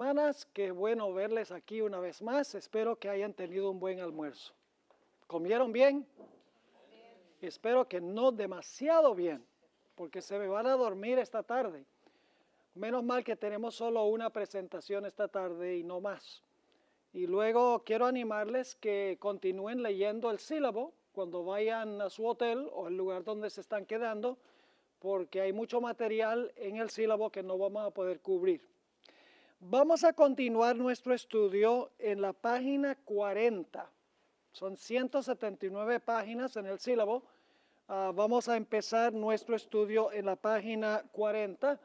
Hermanas, qué bueno verles aquí una vez más. Espero que hayan tenido un buen almuerzo. ¿Comieron bien? Espero que no demasiado bien, porque se me van a dormir esta tarde. Menos mal que tenemos solo una presentación esta tarde y no más. Y luego quiero animarles que continúen leyendo el sílabo cuando vayan a su hotel o el lugar donde se están quedando, porque hay mucho material en el sílabo que no vamos a poder cubrir. Vamos a continuar nuestro estudio en la página 40. Son 179 páginas en el sílabo. Vamos a empezar nuestro estudio en la página 40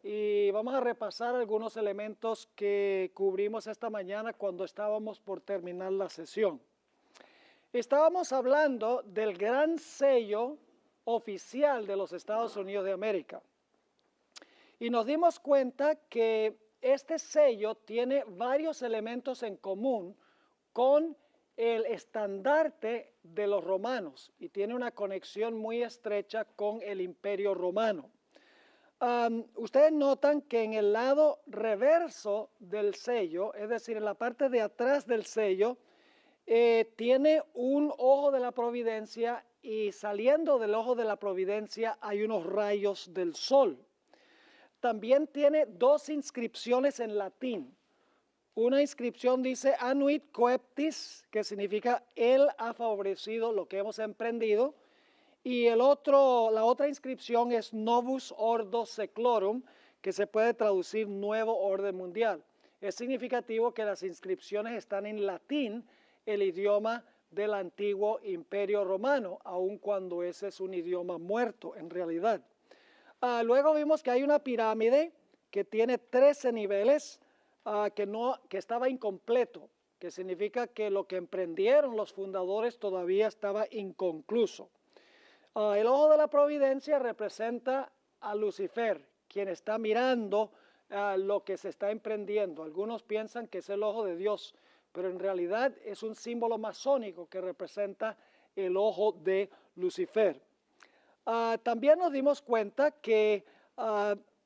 y vamos a repasar algunos elementos que cubrimos esta mañana cuando estábamos por terminar la sesión. Estábamos hablando del gran sello oficial de los Estados Unidos de América y nos dimos cuenta que este sello tiene varios elementos en común con el estandarte de los romanos y tiene una conexión muy estrecha con el Imperio Romano. Ustedes notan que en el lado reverso del sello, es decir, en la parte de atrás del sello, tiene un ojo de la providencia y saliendo del ojo de la providencia hay unos rayos del sol. También tiene dos inscripciones en latín. Una inscripción dice Anuit Coeptis, que significa Él ha favorecido lo que hemos emprendido. Y la otra inscripción es Novus Ordo Seclorum, que se puede traducir Nuevo Orden Mundial. Es significativo que las inscripciones están en latín, el idioma del antiguo Imperio Romano, aun cuando ese es un idioma muerto en realidad. Luego vimos que hay una pirámide que tiene 13 niveles, que estaba incompleto, que significa que lo que emprendieron los fundadores todavía estaba inconcluso. El ojo de la providencia representa a Lucifer, quien está mirando lo que se está emprendiendo. Algunos piensan que es el ojo de Dios, pero en realidad es un símbolo masónico que representa el ojo de Lucifer. También nos dimos cuenta que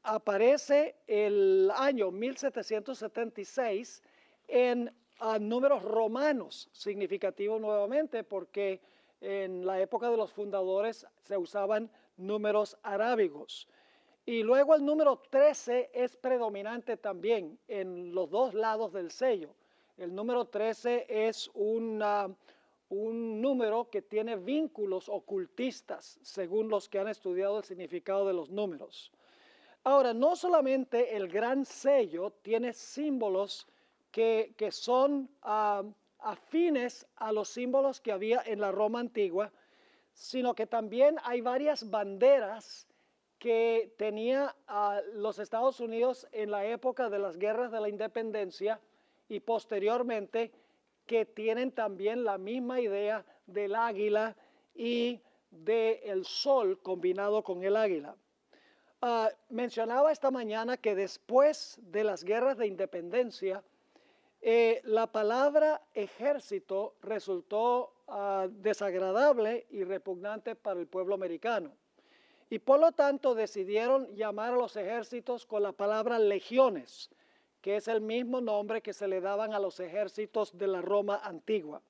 aparece el año 1776 en números romanos, significativo nuevamente porque en la época de los fundadores se usaban números arábigos. Y luego el número 13 es predominante también en los dos lados del sello. El número 13 es un número que tiene vínculos ocultistas, según los que han estudiado el significado de los números. Ahora, no solamente el gran sello tiene símbolos que son afines a los símbolos que había en la Roma antigua, sino que también hay varias banderas que tenía los Estados Unidos en la época de las guerras de la independencia y posteriormente, que tienen también la misma idea del águila y del sol combinado con el águila. Mencionaba esta mañana que después de las guerras de independencia, la palabra ejército resultó desagradable y repugnante para el pueblo americano. Y por lo tanto decidieron llamar a los ejércitos con la palabra legiones, que es el mismo nombre que se le daban a los ejércitos de la Roma antigua.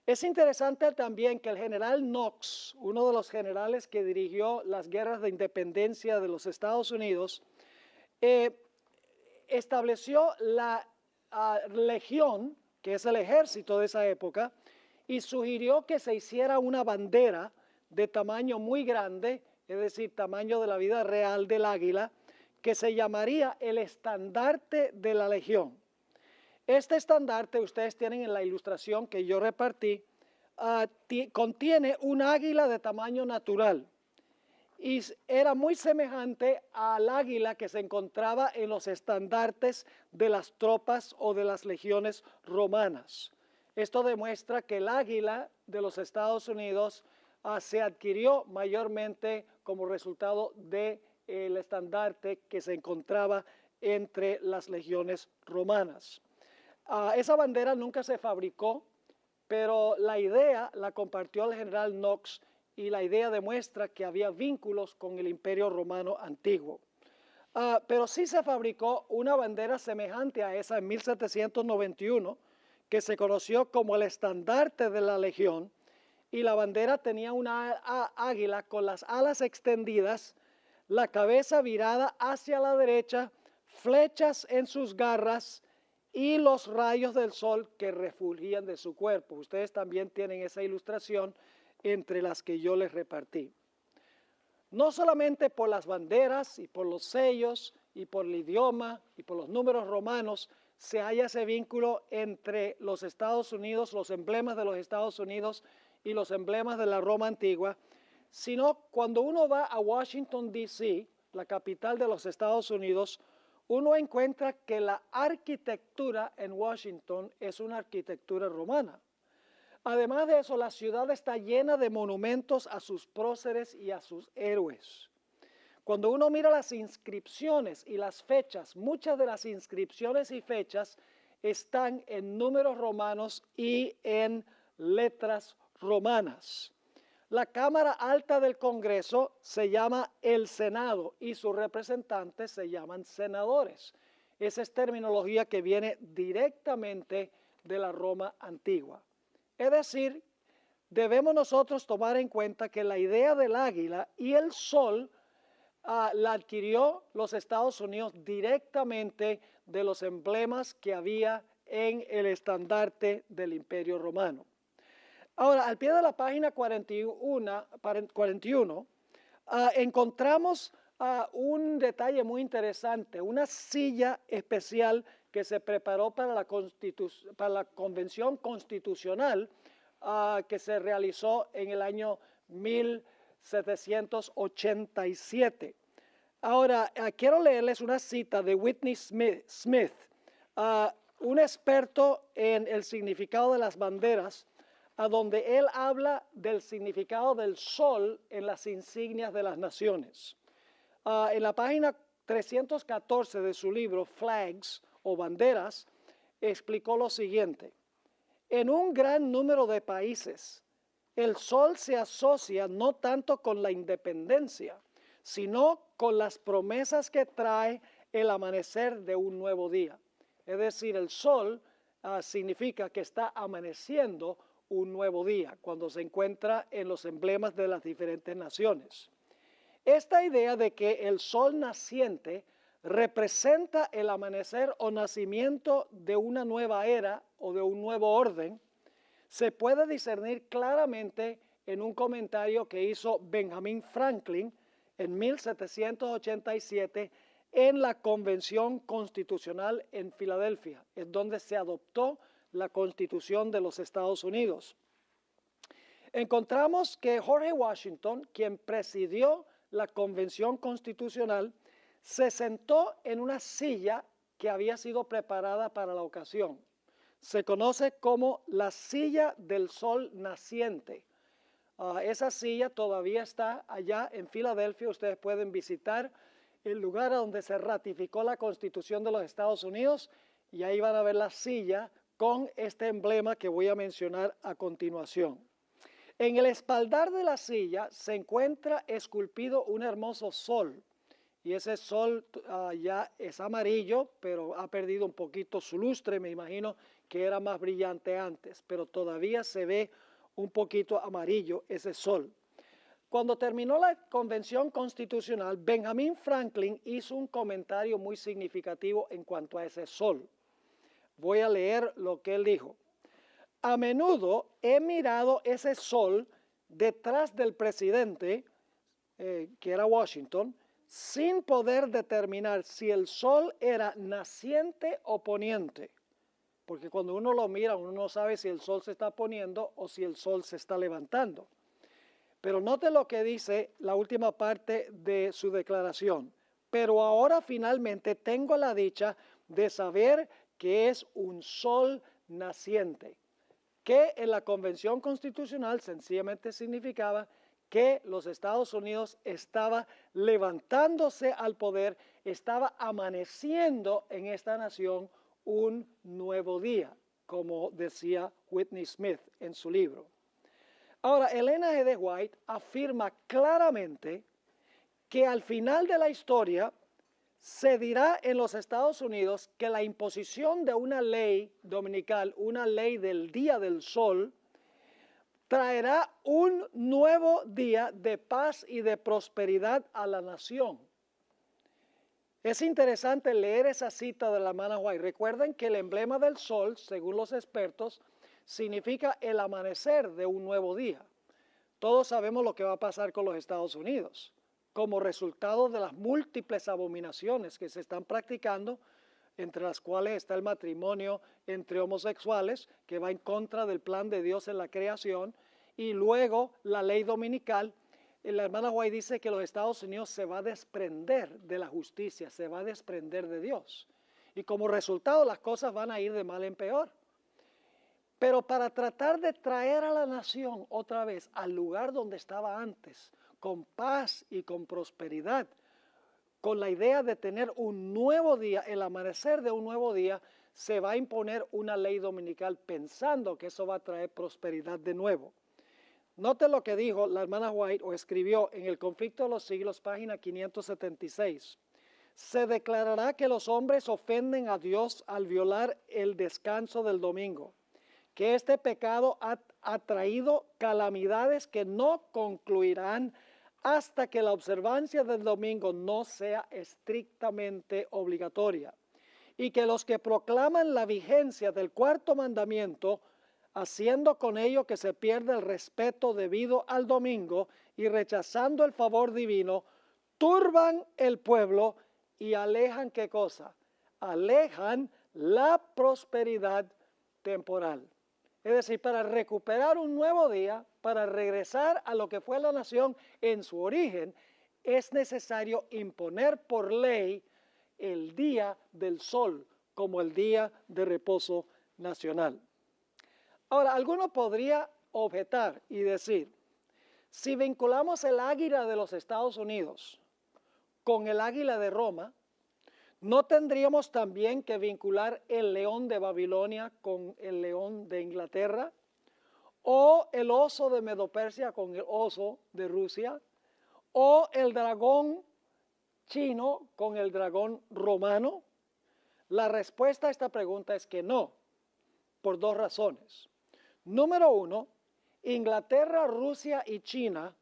Es interesante también que el general Knox, uno de los generales que dirigió las guerras de independencia de los Estados Unidos, estableció la legión, que es el ejército de esa época, y sugirió que se hiciera una bandera de tamaño muy grande, es decir, tamaño de la vida real del águila, que se llamaría el estandarte de la legión. Este estandarte, ustedes tienen en la ilustración que yo repartí, contiene un águila de tamaño natural y era muy semejante al águila que se encontraba en los estandartes de las tropas o de las legiones romanas. Esto demuestra que el águila de los Estados Unidos se adquirió mayormente como resultado del estandarte que se encontraba entre las legiones romanas. Esa bandera nunca se fabricó, pero la idea la compartió el general Knox y la idea demuestra que había vínculos con el Imperio Romano antiguo. Pero sí se fabricó una bandera semejante a esa en 1791, que se conoció como el estandarte de la Legión, y la bandera tenía una águila con las alas extendidas, la cabeza virada hacia la derecha, flechas en sus garras y los rayos del sol que refulgían de su cuerpo. Ustedes también tienen esa ilustración entre las que yo les repartí. No solamente por las banderas y por los sellos y por el idioma y por los números romanos se halla ese vínculo entre los Estados Unidos, los emblemas de los Estados Unidos y los emblemas de la Roma antigua, sino cuando uno va a Washington, D.C., la capital de los Estados Unidos, uno encuentra que la arquitectura en Washington es una arquitectura romana. Además de eso, la ciudad está llena de monumentos a sus próceres y a sus héroes. Cuando uno mira las inscripciones y las fechas, muchas de las inscripciones y fechas están en números romanos y en letras romanas. La Cámara Alta del Congreso se llama el Senado y sus representantes se llaman senadores. Esa es terminología que viene directamente de la Roma antigua. Es decir, debemos nosotros tomar en cuenta que la idea del águila y el sol la adquirió los Estados Unidos directamente de los emblemas que había en el estandarte del Imperio Romano. Ahora, al pie de la página 41 encontramos un detalle muy interesante, una silla especial que se preparó para la Convención Constitucional que se realizó en el año 1787. Ahora, quiero leerles una cita de Whitney Smith, un experto en el significado de las banderas, a donde él habla del significado del sol en las insignias de las naciones. En la página 314 de su libro, Flags o Banderas, explicó lo siguiente. En un gran número de países, el sol se asocia no tanto con la independencia, sino con las promesas que trae el amanecer de un nuevo día. Es decir, el sol significa que está amaneciendo un nuevo día, cuando se encuentra en los emblemas de las diferentes naciones. Esta idea de que el sol naciente representa el amanecer o nacimiento de una nueva era o de un nuevo orden, se puede discernir claramente en un comentario que hizo Benjamin Franklin en 1787 en la Convención Constitucional en Filadelfia, es donde se adoptó la Constitución de los Estados Unidos. Encontramos que George Washington, quien presidió la Convención Constitucional, se sentó en una silla que había sido preparada para la ocasión. Se conoce como la silla del sol naciente. Esa silla todavía está allá en Filadelfia. Ustedes pueden visitar el lugar donde se ratificó la Constitución de los Estados Unidos y ahí van a ver la silla con este emblema que voy a mencionar a continuación. En el espaldar de la silla se encuentra esculpido un hermoso sol, y ese sol ya es amarillo, pero ha perdido un poquito su lustre. Me imagino que era más brillante antes, pero todavía se ve un poquito amarillo ese sol. Cuando terminó la Convención Constitucional, Benjamin Franklin hizo un comentario muy significativo en cuanto a ese sol. Voy a leer lo que él dijo. A menudo he mirado ese sol detrás del presidente, que era Washington, sin poder determinar si el sol era naciente o poniente. Porque cuando uno lo mira, uno no sabe si el sol se está poniendo o si el sol se está levantando. Pero note lo que dice la última parte de su declaración. Pero ahora finalmente tengo la dicha de saber que es un sol naciente, que en la Convención Constitucional sencillamente significaba que los Estados Unidos estaba levantándose al poder, estaba amaneciendo en esta nación un nuevo día, como decía Whitney Smith en su libro. Ahora, Elena G. de White afirma claramente que al final de la historia se dirá en los Estados Unidos que la imposición de una ley dominical, una ley del día del sol, traerá un nuevo día de paz y de prosperidad a la nación. Es interesante leer esa cita de la hermana White. Recuerden que el emblema del sol, según los expertos, significa el amanecer de un nuevo día. Todos sabemos lo que va a pasar con los Estados Unidos, como resultado de las múltiples abominaciones que se están practicando, entre las cuales está el matrimonio entre homosexuales, que va en contra del plan de Dios en la creación, y luego la ley dominical. La hermana White dice que los Estados Unidos se va a desprender de la justicia, se va a desprender de Dios. Y como resultado las cosas van a ir de mal en peor. Pero para tratar de traer a la nación otra vez al lugar donde estaba antes, con paz y con prosperidad, con la idea de tener un nuevo día, el amanecer de un nuevo día, se va a imponer una ley dominical pensando que eso va a traer prosperidad de nuevo. Note lo que dijo la hermana White o escribió en El Conflicto de los Siglos, página 576. Se declarará que los hombres ofenden a Dios al violar el descanso del domingo, que este pecado ha traído calamidades que no concluirán hasta que la observancia del domingo no sea estrictamente obligatoria, y que los que proclaman la vigencia del cuarto mandamiento, haciendo con ello que se pierda el respeto debido al domingo y rechazando el favor divino, turban el pueblo y alejan, ¿qué cosa? Alejan la prosperidad temporal. Es decir, para recuperar un nuevo día, para regresar a lo que fue la nación en su origen, es necesario imponer por ley el día del sol como el día de reposo nacional. Ahora, alguno podría objetar y decir, si vinculamos el águila de los Estados Unidos con el águila de Roma, ¿no tendríamos también que vincular el león de Babilonia con el león de Inglaterra? ¿O el oso de Medo-Persia con el oso de Rusia? ¿O el dragón chino con el dragón romano? La respuesta a esta pregunta es que no, por dos razones. Número uno, Inglaterra, Rusia y China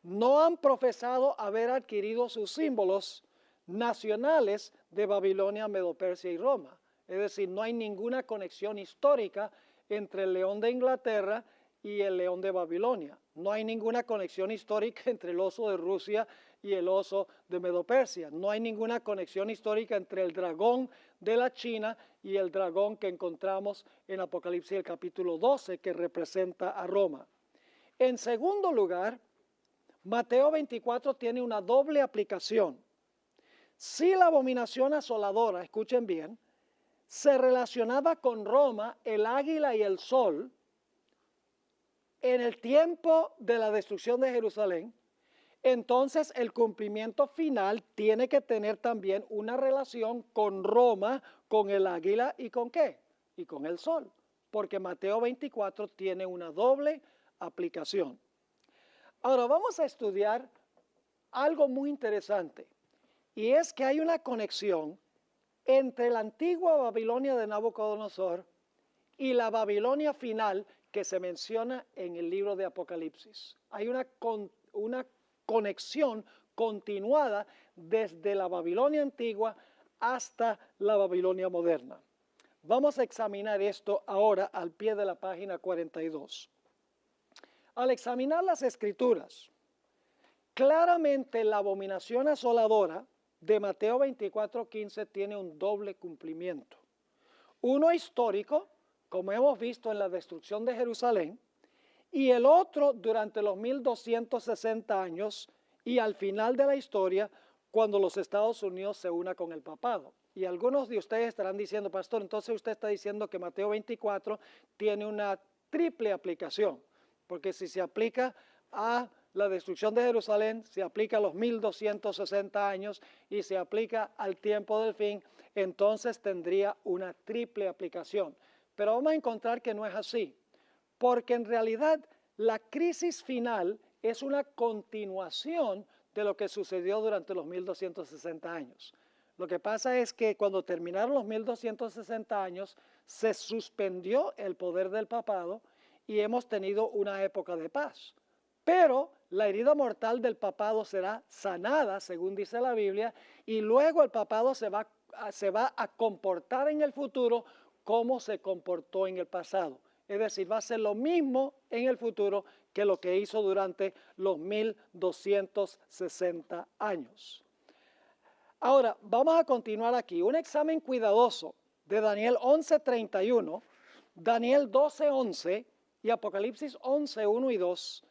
no han profesado haber adquirido sus símbolos nacionales de Babilonia, Medo-Persia y Roma. Es decir, no hay ninguna conexión histórica entre el león de Inglaterra y el león de Babilonia. No hay ninguna conexión histórica entre el oso de Rusia y el oso de Medo-Persia. No hay ninguna conexión histórica entre el dragón de la China y el dragón que encontramos en Apocalipsis el capítulo 12, que representa a Roma. En segundo lugar, Mateo 24 tiene una doble aplicación. Si la abominación asoladora, escuchen bien, se relacionaba con Roma, el águila y el sol, en el tiempo de la destrucción de Jerusalén, entonces el cumplimiento final tiene que tener también una relación con Roma, con el águila y ¿con qué? Y con el sol, porque Mateo 24 tiene una doble aplicación. Ahora vamos a estudiar algo muy interesante, y es que hay una conexión entre la antigua Babilonia de Nabucodonosor y la Babilonia final que se menciona en el libro de Apocalipsis. Hay una conexión continuada desde la Babilonia antigua hasta la Babilonia moderna. Vamos a examinar esto ahora al pie de la página 42. Al examinar las Escrituras, claramente la abominación asoladora de Mateo 24:15 tiene un doble cumplimiento. Uno histórico, como hemos visto en la destrucción de Jerusalén, y el otro durante los 1260 años y al final de la historia, cuando los Estados Unidos se una con el papado. Y algunos de ustedes estarán diciendo, pastor, entonces usted está diciendo que Mateo 24 tiene una triple aplicación, porque si se aplica a la destrucción de Jerusalén, se aplica a los 1260 años y se aplica al tiempo del fin, entonces tendría una triple aplicación. Pero vamos a encontrar que no es así, porque en realidad la crisis final es una continuación de lo que sucedió durante los 1260 años. Lo que pasa es que cuando terminaron los 1260 años, se suspendió el poder del papado y hemos tenido una época de paz. Pero la herida mortal del papado será sanada, según dice la Biblia, y luego el papado se va a comportar en el futuro como se comportó en el pasado. Es decir, va a ser lo mismo en el futuro que lo que hizo durante los 1260 años. Ahora, vamos a continuar aquí. Un examen cuidadoso de Daniel 11:31, Daniel 12:11 y Apocalipsis 11:1 y 2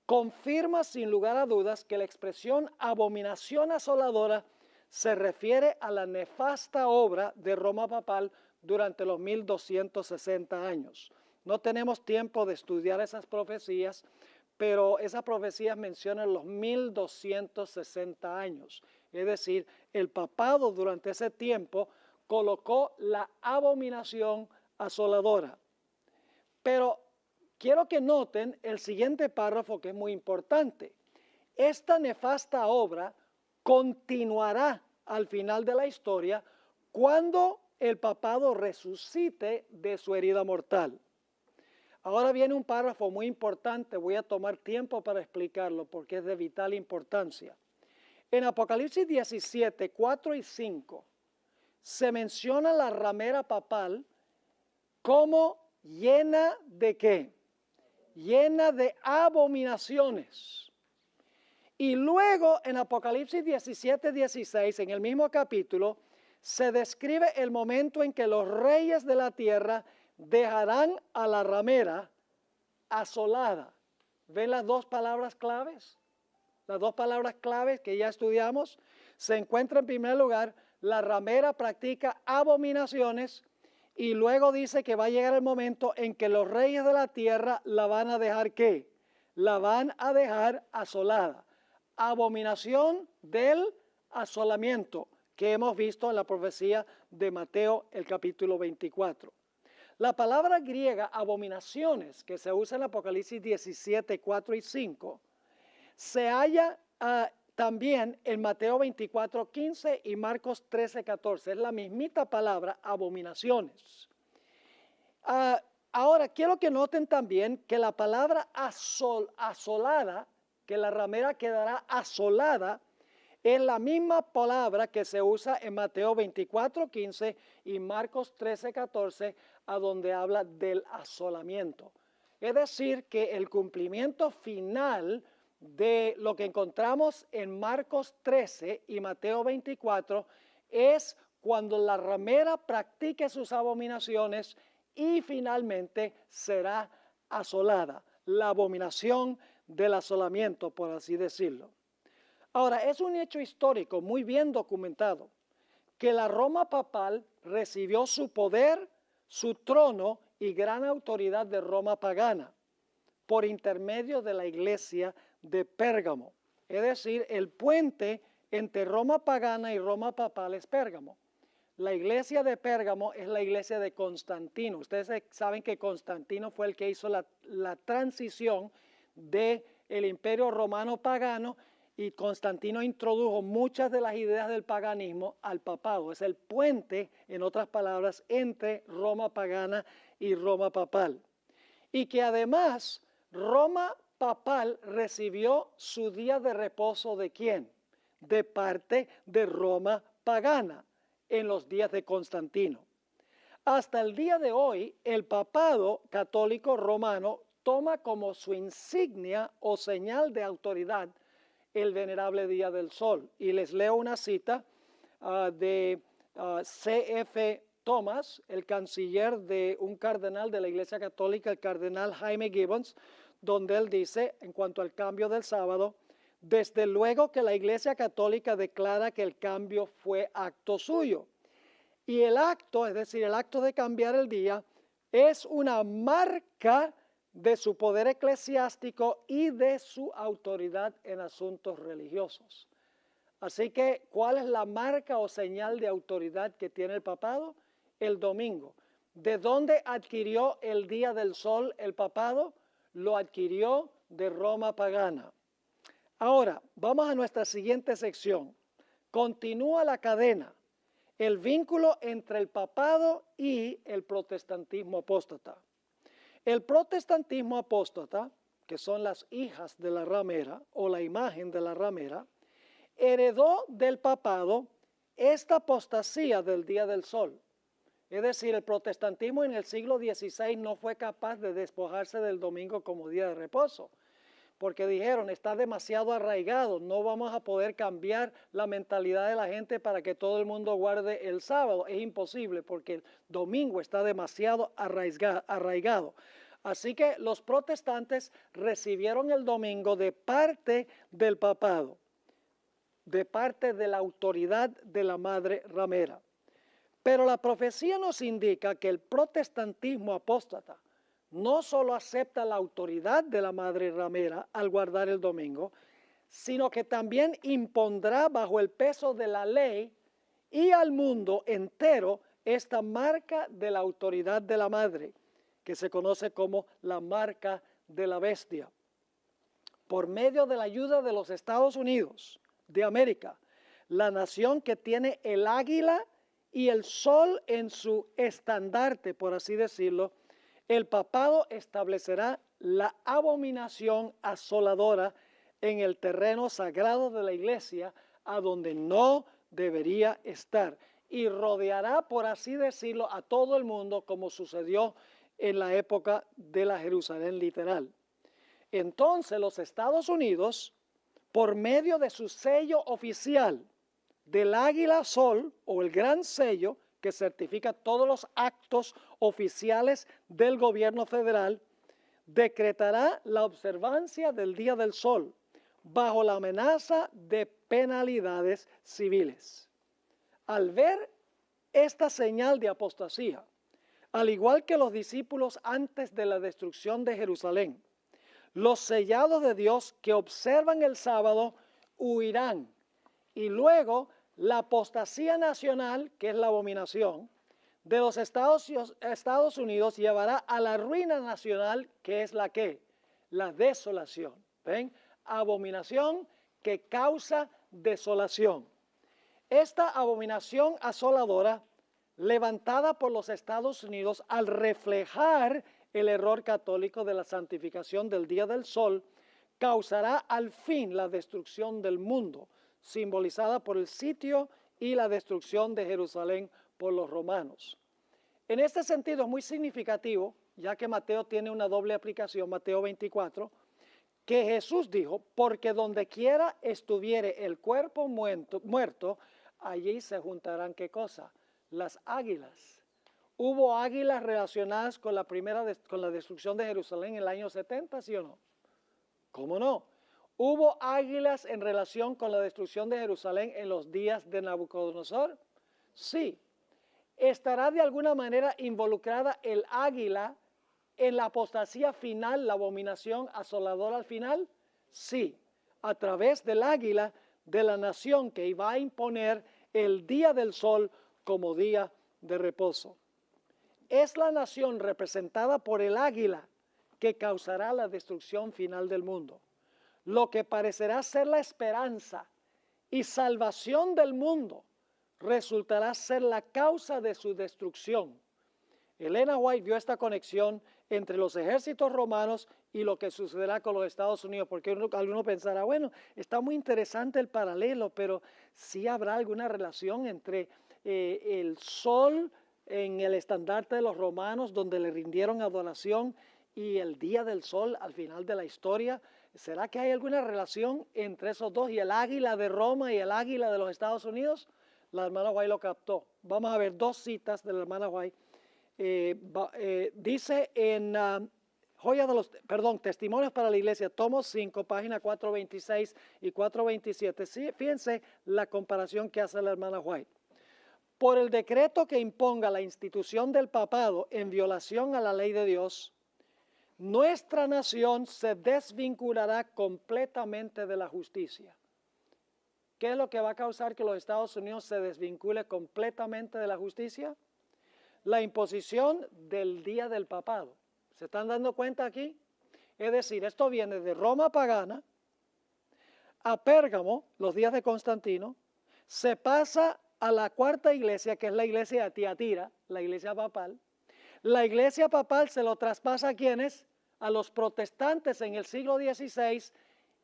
confirma sin lugar a dudas que la expresión abominación asoladora se refiere a la nefasta obra de Roma papal durante los 1260 años. No tenemos tiempo de estudiar esas profecías, pero esas profecías mencionan los 1260 años. Es decir, el papado durante ese tiempo colocó la abominación asoladora. Pero quiero que noten el siguiente párrafo que es muy importante. Esta nefasta obra continuará al final de la historia cuando el papado resucite de su herida mortal. Ahora viene un párrafo muy importante, voy a tomar tiempo para explicarlo porque es de vital importancia. En Apocalipsis 17, 4 y 5 se menciona la ramera papal como llena de ¿qué? Llena de abominaciones. Y luego en Apocalipsis 17, 16, en el mismo capítulo, se describe el momento en que los reyes de la tierra dejarán a la ramera asolada. ¿Ven las dos palabras claves? Las dos palabras claves que ya estudiamos. Se encuentra en primer lugar, la ramera practica abominaciones y luego dice que va a llegar el momento en que los reyes de la tierra la van a dejar ¿qué? La van a dejar asolada. Abominación del asolamiento que hemos visto en la profecía de Mateo, el capítulo 24. La palabra griega abominaciones, que se usa en Apocalipsis 17, 4 y 5, se halla también en Mateo 24, 15 y Marcos 13, 14. Es la mismita palabra, abominaciones. Ahora, quiero que noten también que la palabra asolada, que la ramera quedará asolada, es la misma palabra que se usa en Mateo 24, 15 y Marcos 13, 14, a donde habla del asolamiento. Es decir, que el cumplimiento final de lo que encontramos en Marcos 13 y Mateo 24 es cuando la ramera practique sus abominaciones y finalmente será asolada. La abominación del asolamiento, por así decirlo. Ahora, es un hecho histórico muy bien documentado que la Roma papal recibió su poder, su trono y gran autoridad de Roma pagana por intermedio de la iglesia de Pérgamo. Es decir, el puente entre Roma pagana y Roma papal es Pérgamo. La iglesia de Pérgamo es la iglesia de Constantino. Ustedes saben que Constantino fue el que hizo la transición del imperio romano pagano y Constantino introdujo muchas de las ideas del paganismo al papado. Es el puente, en otras palabras, entre Roma pagana y Roma papal. Y que además Roma papal recibió su día de reposo ¿de quién? De parte de Roma pagana en los días de Constantino. Hasta el día de hoy, el papado católico romano toma como su insignia o señal de autoridad el venerable Día del Sol. Y les leo una cita de C.F. Thomas, el canciller de un cardenal de la Iglesia Católica, el cardenal Jaime Gibbons, donde él dice, en cuanto al cambio del sábado, desde luego que la Iglesia Católica declara que el cambio fue acto suyo. Y el acto, es decir, el acto de cambiar el día, es una marca de su poder eclesiástico y de su autoridad en asuntos religiosos. Así que, ¿cuál es la marca o señal de autoridad que tiene el papado? El domingo. ¿De dónde adquirió el Día del Sol el papado? Lo adquirió de Roma pagana. Ahora, vamos a nuestra siguiente sección. continúa la cadena, el vínculo entre el papado y el protestantismo apóstata. El protestantismo apóstata, que son las hijas de la ramera o la imagen de la ramera, heredó del papado esta apostasía del día del sol. Es decir, el protestantismo en el siglo XVI no fue capaz de despojarse del domingo como día de reposo, porque dijeron, está demasiado arraigado, no vamos a poder cambiar la mentalidad de la gente para que todo el mundo guarde el sábado. Es imposible porque el domingo está demasiado arraigado. Así que los protestantes recibieron el domingo de parte del papado, de parte de la autoridad de la madre ramera. Pero la profecía nos indica que el protestantismo apóstata no solo acepta la autoridad de la madre ramera al guardar el domingo, sino que también impondrá bajo el peso de la ley y al mundo entero esta marca de la autoridad de la madre, que se conoce como la marca de la bestia. Por medio de la ayuda de los Estados Unidos de América, la nación que tiene el águila y el sol en su estandarte, por así decirlo, el papado establecerá la abominación asoladora en el terreno sagrado de la iglesia, a donde no debería estar, y rodeará, por así decirlo, a todo el mundo, como sucedió en la época de la Jerusalén literal. Entonces los Estados Unidos, por medio de su sello oficial del águila sol o el gran sello que certifica todos los actos oficiales del gobierno federal, decretará la observancia del Día del Sol bajo la amenaza de penalidades civiles. Al ver esta señal de apostasía, al igual que los discípulos antes de la destrucción de Jerusalén, los sellados de Dios que observan el sábado huirán, y luego la apostasía nacional, que es la abominación, de los Estados Unidos llevará a la ruina nacional, que es la ¿qué? La desolación. ¿Ven? Abominación que causa desolación. Esta abominación asoladora, levantada por los Estados Unidos al reflejar el error católico de la santificación del día del sol, causará al fin la destrucción del mundo, simbolizada por el sitio y la destrucción de Jerusalén por los romanos. En este sentido es muy significativo, ya que Mateo tiene una doble aplicación, Mateo 24, que Jesús dijo, porque donde quiera estuviere el cuerpo muerto, allí se juntarán, ¿qué cosa? Las águilas. ¿Hubo águilas relacionadas con con la destrucción de Jerusalén en el año 70, sí o no? ¿Cómo no? ¿Hubo águilas en relación con la destrucción de Jerusalén en los días de Nabucodonosor? Sí. ¿Estará de alguna manera involucrada el águila en la apostasía final, la abominación asoladora al final? Sí, a través del águila de la nación que iba a imponer el día del sol como día de reposo. Es la nación representada por el águila que causará la destrucción final del mundo. Lo que parecerá ser la esperanza y salvación del mundo resultará ser la causa de su destrucción. Elena White vio esta conexión entre los ejércitos romanos y lo que sucederá con los Estados Unidos, porque alguno pensará, bueno, está muy interesante el paralelo, pero sí habrá alguna relación entre el sol en el estandarte de los romanos, donde le rindieron adoración, y el día del sol al final de la historia. ¿Será que hay alguna relación entre esos dos y el águila de Roma y el águila de los Estados Unidos? La hermana White lo captó. Vamos a ver dos citas de la hermana White. Dice en Testimonios para la Iglesia, tomo 5, página 426 y 427. Sí, fíjense la comparación que hace la hermana White. Por el decreto que imponga la institución del papado en violación a la ley de Dios, nuestra nación se desvinculará completamente de la justicia. ¿Qué es lo que va a causar que los Estados Unidos se desvincule completamente de la justicia? La imposición del día del papado. ¿Se están dando cuenta aquí? Es decir, esto viene de Roma pagana a Pérgamo, los días de Constantino, se pasa a la cuarta iglesia, que es la iglesia de Tiatira, la iglesia papal. La iglesia papal se lo traspasa a quienes, a los protestantes en el siglo XVI,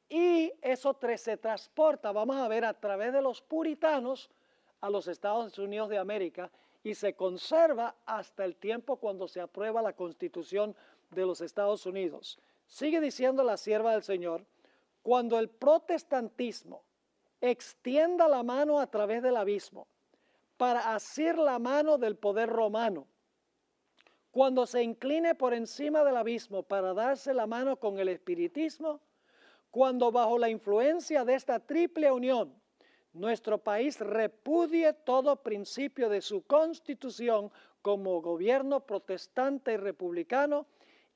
y eso se transporta, vamos a ver, a través de los puritanos a los Estados Unidos de América, y se conserva hasta el tiempo cuando se aprueba la Constitución de los Estados Unidos. Sigue diciendo la sierva del Señor, cuando el protestantismo extienda la mano a través del abismo para asir la mano del poder romano, cuando se incline por encima del abismo para darse la mano con el espiritismo, cuando bajo la influencia de esta triple unión nuestro país repudie todo principio de su constitución como gobierno protestante y republicano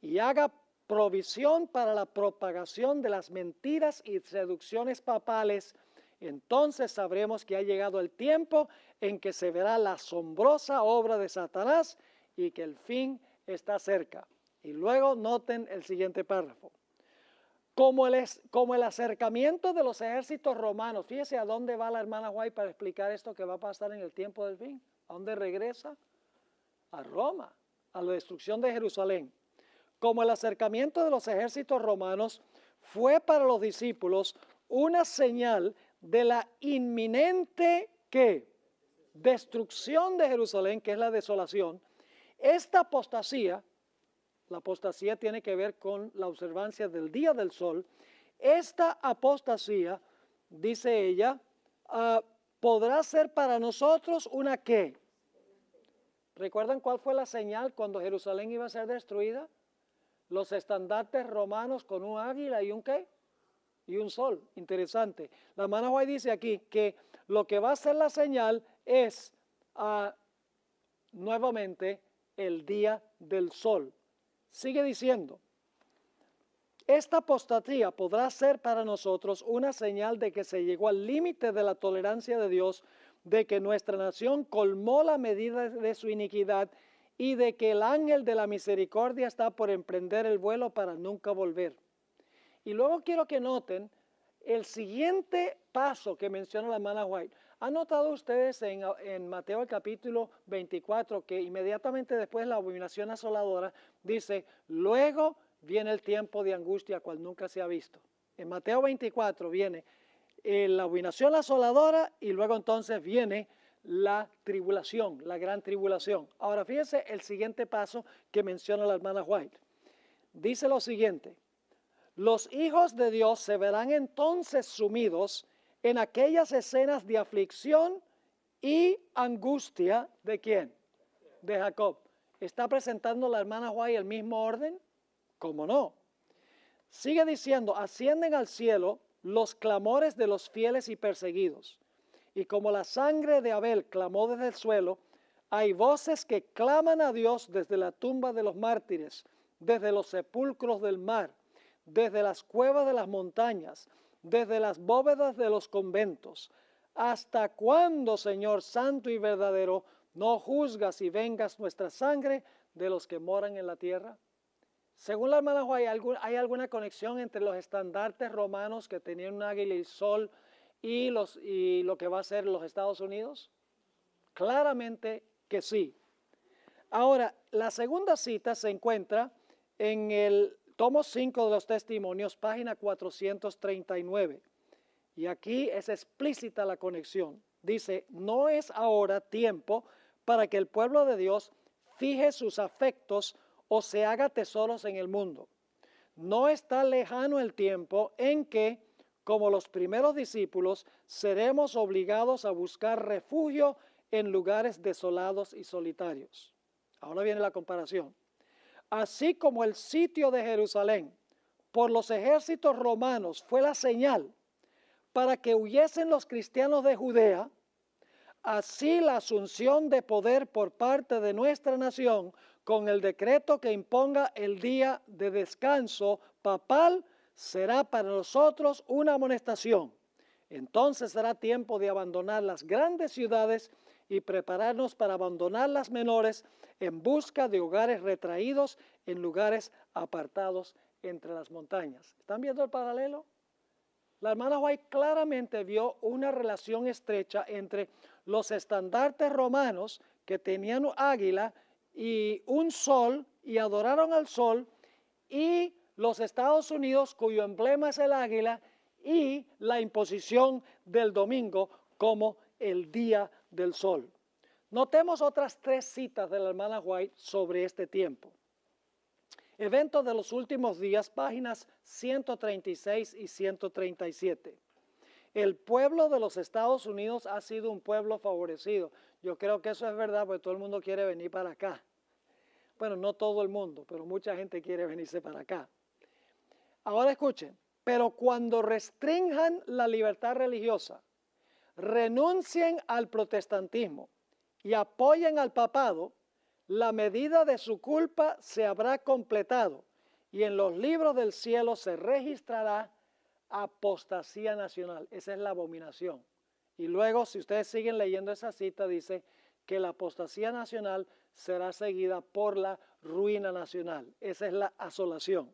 y haga provisión para la propagación de las mentiras y seducciones papales, entonces sabremos que ha llegado el tiempo en que se verá la asombrosa obra de Satanás y que el fin está cerca. Y luego noten el siguiente párrafo. Como el acercamiento de los ejércitos romanos, fíjese a dónde va la hermana White para explicar esto que va a pasar en el tiempo del fin. ¿A dónde regresa? A Roma, a la destrucción de Jerusalén. Como el acercamiento de los ejércitos romanos fue para los discípulos una señal de la inminente ¿qué? Destrucción de Jerusalén, que es la desolación. Esta apostasía, la apostasía tiene que ver con la observancia del día del sol. Esta apostasía, dice ella, podrá ser para nosotros una ¿qué? ¿Recuerdan cuál fue la señal cuando Jerusalén iba a ser destruida? Los estandartes romanos con un águila y un ¿qué? Y un sol. Interesante. La hermana White dice aquí que lo que va a ser la señal es nuevamente el día del sol. Sigue diciendo, esta apostasía podrá ser para nosotros una señal de que se llegó al límite de la tolerancia de Dios, de que nuestra nación colmó la medida de su iniquidad y de que el ángel de la misericordia está por emprender el vuelo para nunca volver. Y luego quiero que noten el siguiente paso que menciona la hermana White. ¿Han notado ustedes en Mateo el capítulo 24 que inmediatamente después de la abominación asoladora dice, luego viene el tiempo de angustia cual nunca se ha visto? En Mateo 24 viene la abominación asoladora y luego entonces viene la tribulación, la gran tribulación. Ahora fíjense el siguiente paso que menciona la hermana White. Dice lo siguiente, los hijos de Dios se verán entonces sumidos en aquellas escenas de aflicción y angustia, ¿de quién? De Jacob. ¿Está presentando la hermana White el mismo orden? ¿Cómo no? Sigue diciendo, ascienden al cielo los clamores de los fieles y perseguidos. Y como la sangre de Abel clamó desde el suelo, hay voces que claman a Dios desde la tumba de los mártires, desde los sepulcros del mar, desde las cuevas de las montañas, desde las bóvedas de los conventos. ¿Hasta cuándo, Señor santo y verdadero, no juzgas y vengas nuestra sangre de los que moran en la tierra? Según la hermana White, ¿hay alguna conexión entre los estandartes romanos que tenían un águila y sol y lo que va a ser los Estados Unidos? Claramente que sí. Ahora, la segunda cita se encuentra en el tomo 5 de los Testimonios, página 439. Y aquí es explícita la conexión. Dice, no es ahora tiempo para que el pueblo de Dios fije sus afectos o se haga tesoros en el mundo. No está lejano el tiempo en que, como los primeros discípulos, seremos obligados a buscar refugio en lugares desolados y solitarios. Ahora viene la comparación. Así como el sitio de Jerusalén por los ejércitos romanos fue la señal para que huyesen los cristianos de Judea, así la asunción de poder por parte de nuestra nación con el decreto que imponga el día de descanso papal será para nosotros una amonestación. Entonces será tiempo de abandonar las grandes ciudades y prepararnos para abandonar las menores en busca de hogares retraídos en lugares apartados entre las montañas. ¿Están viendo el paralelo? La hermana White claramente vio una relación estrecha entre los estandartes romanos que tenían un águila y un sol y adoraron al sol, y los Estados Unidos cuyo emblema es el águila, y la imposición del domingo como el día del sol. Notemos otras 3 citas de la hermana White sobre este tiempo. Eventos de los últimos días, páginas 136 y 137. El pueblo de los Estados Unidos ha sido un pueblo favorecido. Yo creo que eso es verdad, porque todo el mundo quiere venir para acá. Bueno, no todo el mundo, pero mucha gente quiere venirse para acá. Ahora escuchen, pero cuando restrinjan la libertad religiosa, renuncien al protestantismo y apoyen al papado, la medida de su culpa se habrá completado y en los libros del cielo se registrará apostasía nacional. Esa es la abominación. Y luego, si ustedes siguen leyendo esa cita, dice que la apostasía nacional será seguida por la ruina nacional. Esa es la asolación.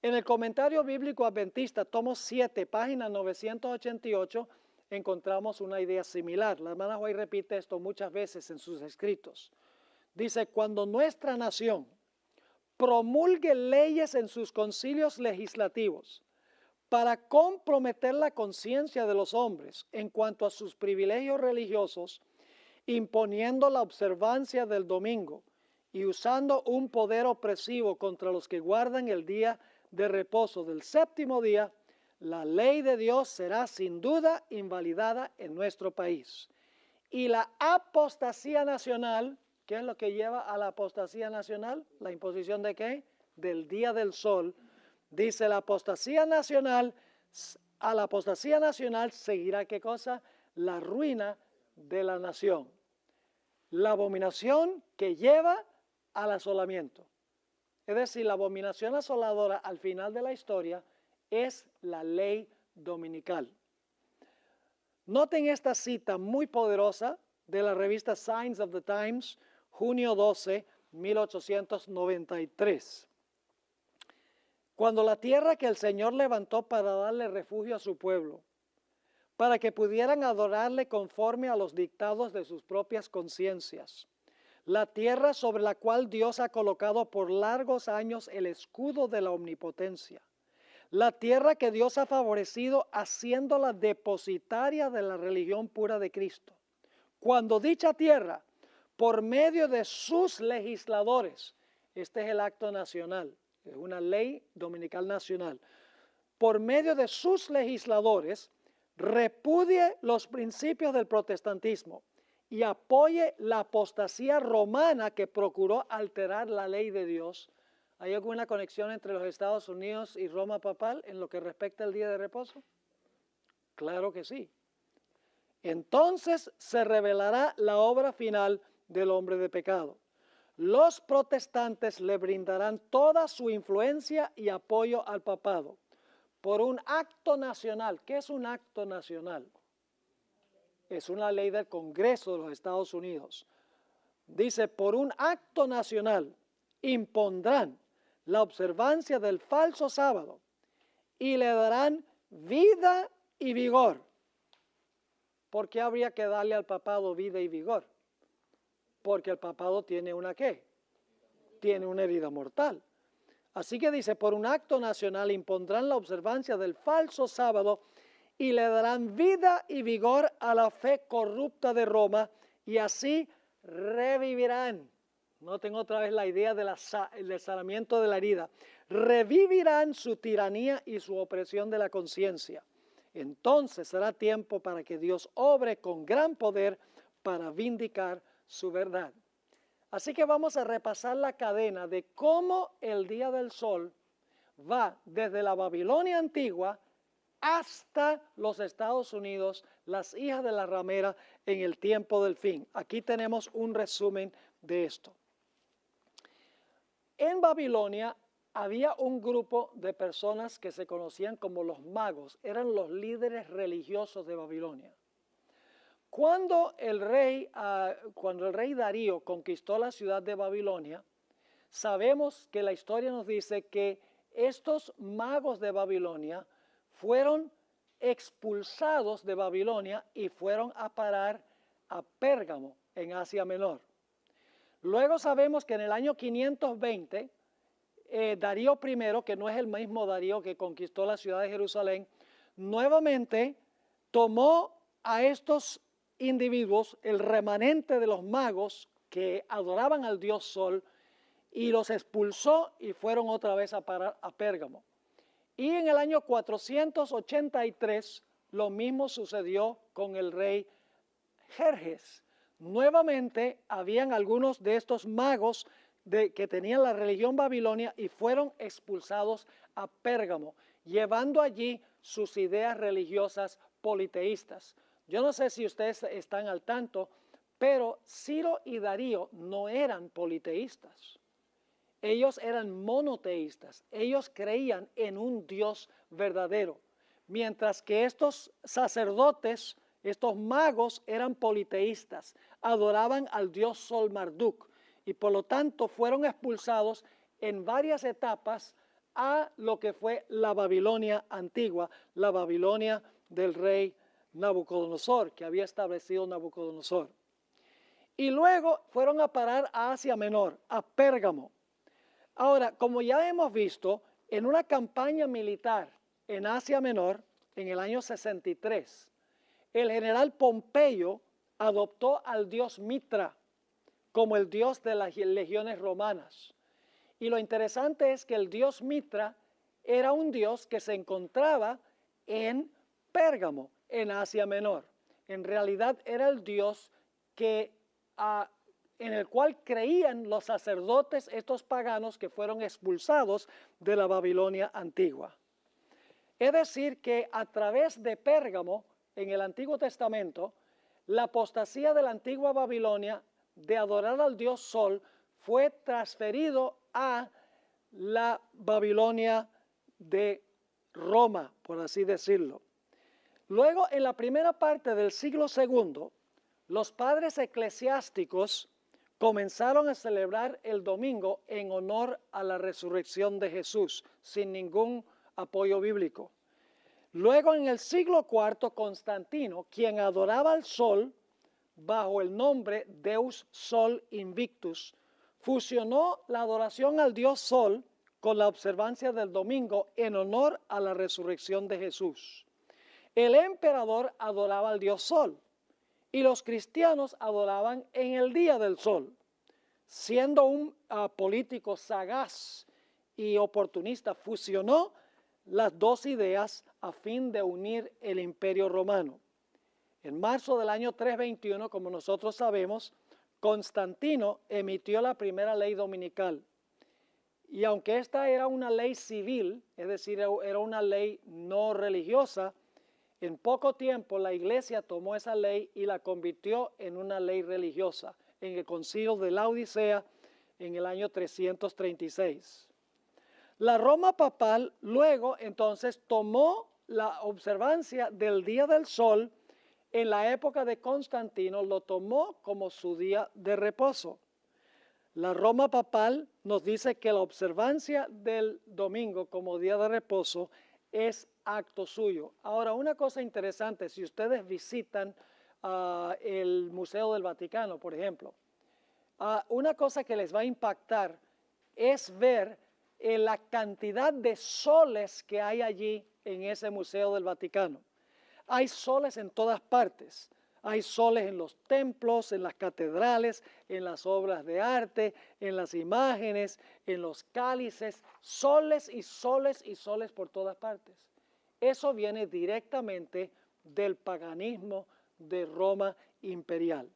En el comentario bíblico adventista, tomo 7, página 988, encontramos una idea similar. La hermana White repite esto muchas veces en sus escritos. Dice, cuando nuestra nación promulgue leyes en sus concilios legislativos para comprometer la conciencia de los hombres en cuanto a sus privilegios religiosos, imponiendo la observancia del domingo y usando un poder opresivo contra los que guardan el día de reposo del séptimo día, la ley de Dios será sin duda invalidada en nuestro país. Y la apostasía nacional, ¿qué es lo que lleva a la apostasía nacional? ¿La imposición de qué? Del día del sol. Dice la apostasía nacional, a la apostasía nacional seguirá ¿qué cosa? La ruina de la nación. La abominación que lleva al asolamiento. Es decir, la abominación asoladora al final de la historia es la ley dominical. Noten esta cita muy poderosa de la revista Signs of the Times, junio 12, 1893. Cuando la tierra que el Señor levantó para darle refugio a su pueblo, para que pudieran adorarle conforme a los dictados de sus propias conciencias, la tierra sobre la cual Dios ha colocado por largos años el escudo de la omnipotencia, la tierra que Dios ha favorecido haciéndola depositaria de la religión pura de Cristo. Cuando dicha tierra, por medio de sus legisladores, este es el acto nacional, es una ley dominical nacional, por medio de sus legisladores, repudie los principios del protestantismo y apoye la apostasía romana que procuró alterar la ley de Dios. ¿Hay alguna conexión entre los Estados Unidos y Roma papal en lo que respecta al día de reposo? Claro que sí. Entonces se revelará la obra final del hombre de pecado. Los protestantes le brindarán toda su influencia y apoyo al papado por un acto nacional. ¿Qué es un acto nacional? Es una ley del Congreso de los Estados Unidos. Dice, por un acto nacional impondrán la observancia del falso sábado y le darán vida y vigor. ¿Por qué habría que darle al papado vida y vigor? Porque el papado tiene una ¿qué? Tiene una herida mortal. Así que dice, por un acto nacional impondrán la observancia del falso sábado y le darán vida y vigor a la fe corrupta de Roma y así revivirán. Noten otra vez la idea del sanamiento de la herida. Revivirán su tiranía y su opresión de la conciencia. Entonces será tiempo para que Dios obre con gran poder para vindicar su verdad. Así que vamos a repasar la cadena de cómo el día del sol va desde la Babilonia antigua hasta los Estados Unidos, las hijas de la ramera en el tiempo del fin. Aquí tenemos un resumen de esto. En Babilonia había un grupo de personas que se conocían como los magos, eran los líderes religiosos de Babilonia. Cuando el rey Darío conquistó la ciudad de Babilonia, sabemos que la historia nos dice que estos magos de Babilonia fueron expulsados de Babilonia y fueron a parar a Pérgamo, en Asia Menor. Luego sabemos que en el año 520, Darío I, que no es el mismo Darío que conquistó la ciudad de Jerusalén, nuevamente tomó a estos individuos, el remanente de los magos que adoraban al dios Sol, y los expulsó y fueron otra vez a parar a Pérgamo. Y en el año 483 lo mismo sucedió con el rey Jerjes. Nuevamente habían algunos de estos magos que tenían la religión babilonia y fueron expulsados a Pérgamo, llevando allí sus ideas religiosas politeístas. Yo no sé si ustedes están al tanto, pero Ciro y Darío no eran politeístas. Ellos eran monoteístas. Ellos creían en un Dios verdadero, mientras que estos sacerdotes, estos magos, eran politeístas, adoraban al dios Sol Marduk y por lo tanto fueron expulsados en varias etapas a lo que fue la Babilonia antigua, la Babilonia del rey Nabucodonosor, que había establecido Nabucodonosor. Y luego fueron a parar a Asia Menor, a Pérgamo. Ahora, como ya hemos visto, en una campaña militar en Asia Menor, en el año 63, el general Pompeyo adoptó al dios Mitra como el dios de las legiones romanas. Y lo interesante es que el dios Mitra era un dios que se encontraba en Pérgamo, en Asia Menor. En realidad era el dios que, en el cual creían los sacerdotes, estos paganos que fueron expulsados de la Babilonia antigua. Es decir, que a través de Pérgamo, en el Antiguo Testamento, la apostasía de la antigua Babilonia de adorar al dios Sol fue transferido a la Babilonia de Roma, por así decirlo. Luego, en la primera parte del siglo II, los padres eclesiásticos comenzaron a celebrar el domingo en honor a la resurrección de Jesús, sin ningún apoyo bíblico. Luego, en el siglo IV, Constantino, quien adoraba al sol bajo el nombre Deus Sol Invictus, fusionó la adoración al dios Sol con la observancia del domingo en honor a la resurrección de Jesús. El emperador adoraba al dios Sol y los cristianos adoraban en el día del sol. Siendo un político sagaz y oportunista, fusionó las dos ideas a fin de unir el imperio romano. En marzo del año 321, como nosotros sabemos, Constantino emitió la primera ley dominical. Y aunque esta era una ley civil, es decir, era una ley no religiosa, en poco tiempo la iglesia tomó esa ley y la convirtió en una ley religiosa en el concilio de la Odisea en el año 336. La Roma papal luego entonces tomó la observancia del día del sol en la época de Constantino, lo tomó como su día de reposo. La Roma papal nos dice que la observancia del domingo como día de reposo es acto suyo. Ahora, una cosa interesante, si ustedes visitan el Museo del Vaticano, por ejemplo, una cosa que les va a impactar es ver la cantidad de soles que hay allí en ese Museo del Vaticano. Hay soles en todas partes. Hay soles en los templos, en las catedrales, en las obras de arte, en las imágenes, en los cálices, soles y soles y soles por todas partes. Eso viene directamente del paganismo de Roma imperial.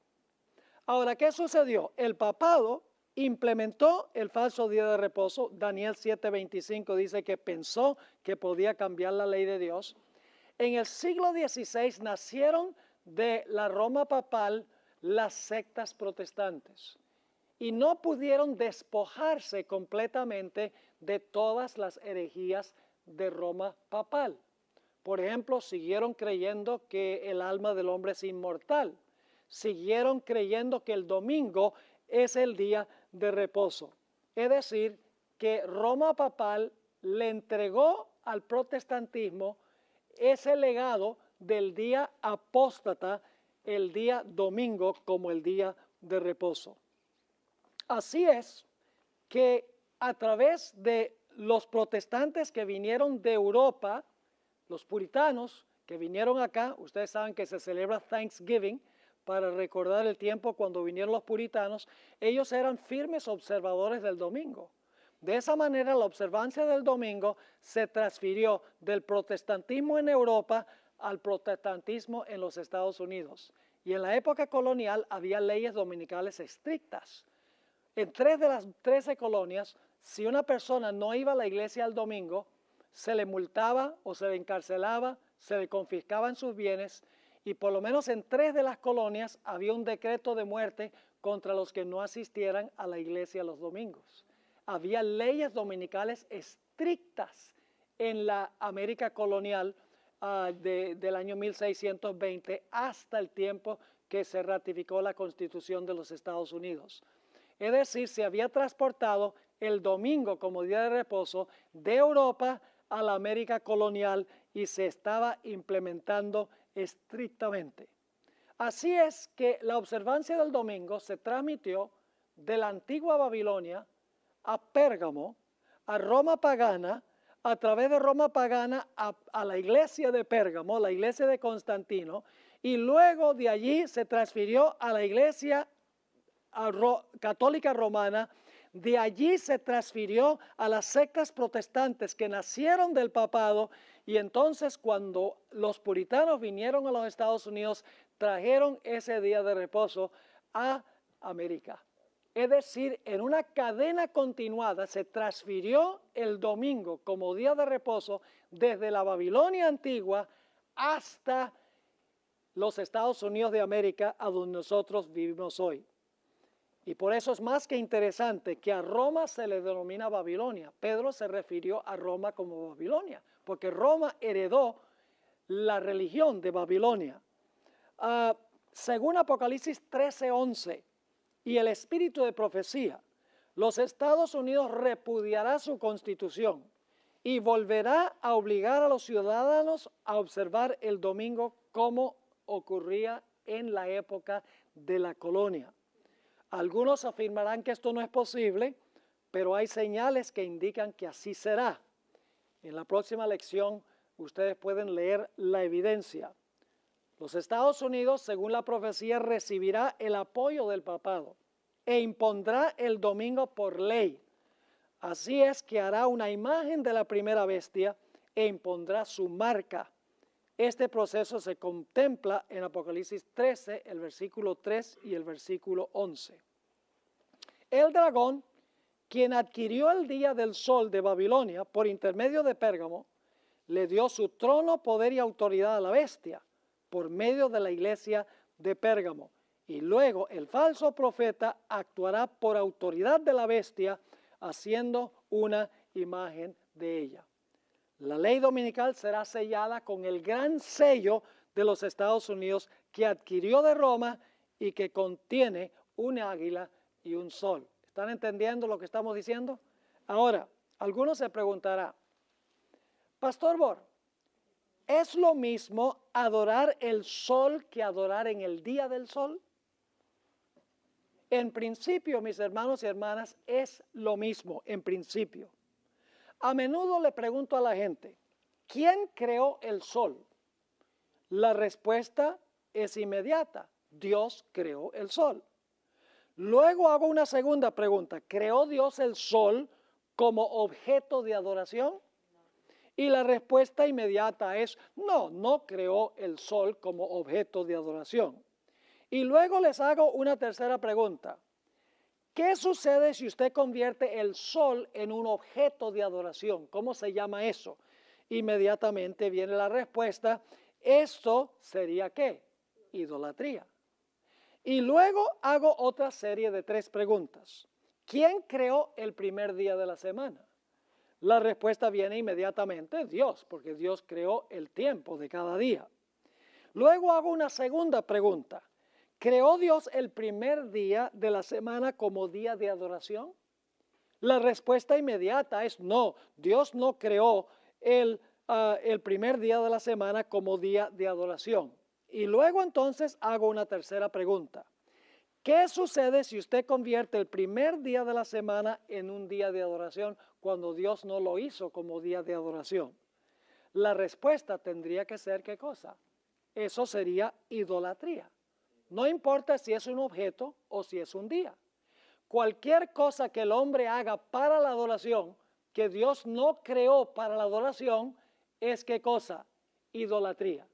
Ahora, ¿qué sucedió? El papado implementó el falso día de reposo. Daniel 7:25 dice que pensó que podía cambiar la ley de Dios. En el siglo XVI nacieron de la Roma papal las sectas protestantes y no pudieron despojarse completamente de todas las herejías de Roma papal. Por ejemplo, siguieron creyendo que el alma del hombre es inmortal, siguieron creyendo que el domingo es el día de reposo. Es decir, que Roma papal le entregó al protestantismo ese legado del día apóstata, el día domingo, como el día de reposo. Así es que a través de los protestantes que vinieron de Europa, los puritanos que vinieron acá, ustedes saben que se celebra Thanksgiving para recordar el tiempo cuando vinieron los puritanos, ellos eran firmes observadores del domingo. De esa manera la observancia del domingo se transfirió del protestantismo en Europa al protestantismo en los Estados Unidos. Y en la época colonial había leyes dominicales estrictas. En 3 de las 13 colonias, si una persona no iba a la iglesia el domingo, se le multaba o se le encarcelaba, se le confiscaban sus bienes, y por lo menos en 3 de las colonias había un decreto de muerte contra los que no asistieran a la iglesia los domingos. Había leyes dominicales estrictas en la América colonial del año 1620 hasta el tiempo que se ratificó la Constitución de los Estados Unidos. Es decir, se había transportado el domingo como día de reposo de Europa a la América colonial y se estaba implementando estrictamente. Así es que la observancia del domingo se transmitió de la antigua Babilonia a Pérgamo, a Roma pagana, a través de Roma pagana a la iglesia de Pérgamo, la iglesia de Constantino, y luego de allí se transfirió a la iglesia católica romana. De allí se transfirió a las sectas protestantes que nacieron del papado, y entonces cuando los puritanos vinieron a los Estados Unidos, trajeron ese día de reposo a América. Es decir, en una cadena continuada se transfirió el domingo como día de reposo desde la Babilonia antigua hasta los Estados Unidos de América, a donde nosotros vivimos hoy. Y por eso es más que interesante que a Roma se le denomina Babilonia. Pedro se refirió a Roma como Babilonia, porque Roma heredó la religión de Babilonia. Según Apocalipsis 13:11 y el espíritu de profecía, los Estados Unidos repudiará su constitución y volverá a obligar a los ciudadanos a observar el domingo como ocurría en la época de la colonia. Algunos afirmarán que esto no es posible, pero hay señales que indican que así será. En la próxima lección ustedes pueden leer la evidencia. Los Estados Unidos, según la profecía, recibirá el apoyo del papado e impondrá el domingo por ley. Así es que hará una imagen de la primera bestia e impondrá su marca. Este proceso se contempla en Apocalipsis 13, el versículo 3 y el versículo 11. El dragón, quien adquirió el día del sol de Babilonia por intermedio de Pérgamo, le dio su trono, poder y autoridad a la bestia por medio de la iglesia de Pérgamo. Y luego el falso profeta actuará por autoridad de la bestia, haciendo una imagen de ella. La ley dominical será sellada con el gran sello de los Estados Unidos que adquirió de Roma y que contiene un águila y un sol. ¿Están entendiendo lo que estamos diciendo? Ahora, algunos se preguntarán, Pastor Bor, ¿es lo mismo adorar el sol que adorar en el día del sol? En principio, mis hermanos y hermanas, es lo mismo, en principio. A menudo le pregunto a la gente, ¿quién creó el sol? La respuesta es inmediata, Dios creó el sol. Luego hago una segunda pregunta, ¿creó Dios el sol como objeto de adoración? Y la respuesta inmediata es, no, no creó el sol como objeto de adoración. Y luego les hago una tercera pregunta. ¿Qué sucede si usted convierte el sol en un objeto de adoración? ¿Cómo se llama eso? Inmediatamente viene la respuesta, esto sería ¿qué? Idolatría. Y luego hago otra serie de 3 preguntas. ¿Quién creó el primer día de la semana? La respuesta viene inmediatamente, Dios, porque Dios creó el tiempo de cada día. Luego hago una segunda pregunta. ¿Creó Dios el primer día de la semana como día de adoración? La respuesta inmediata es no, Dios no creó el el primer día de la semana como día de adoración. Y luego entonces hago una tercera pregunta. ¿Qué sucede si usted convierte el primer día de la semana en un día de adoración cuando Dios no lo hizo como día de adoración? La respuesta tendría que ser ¿qué cosa? Eso sería idolatría. No importa si es un objeto o si es un día. Cualquier cosa que el hombre haga para la adoración, que Dios no creó para la adoración, es ¿qué cosa? Idolatría.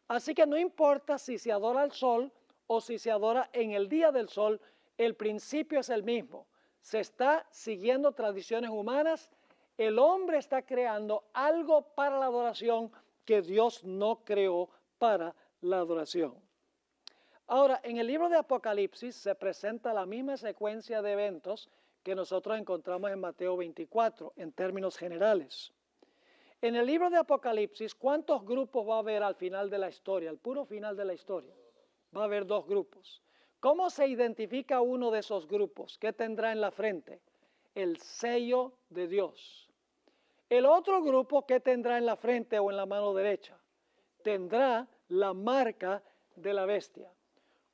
Así que no importa si se adora al sol o si se adora en el día del sol, el principio es el mismo. Se está siguiendo tradiciones humanas. El hombre está creando algo para la adoración que Dios no creó para la adoración. Ahora, en el libro de Apocalipsis se presenta la misma secuencia de eventos que nosotros encontramos en Mateo 24, en términos generales. En el libro de Apocalipsis, ¿cuántos grupos va a haber al final de la historia, al puro final de la historia? Va a haber 2 grupos. ¿Cómo se identifica uno de esos grupos? ¿Qué tendrá en la frente? El sello de Dios. El otro grupo, ¿qué tendrá en la frente o en la mano derecha? Tendrá la marca de la bestia.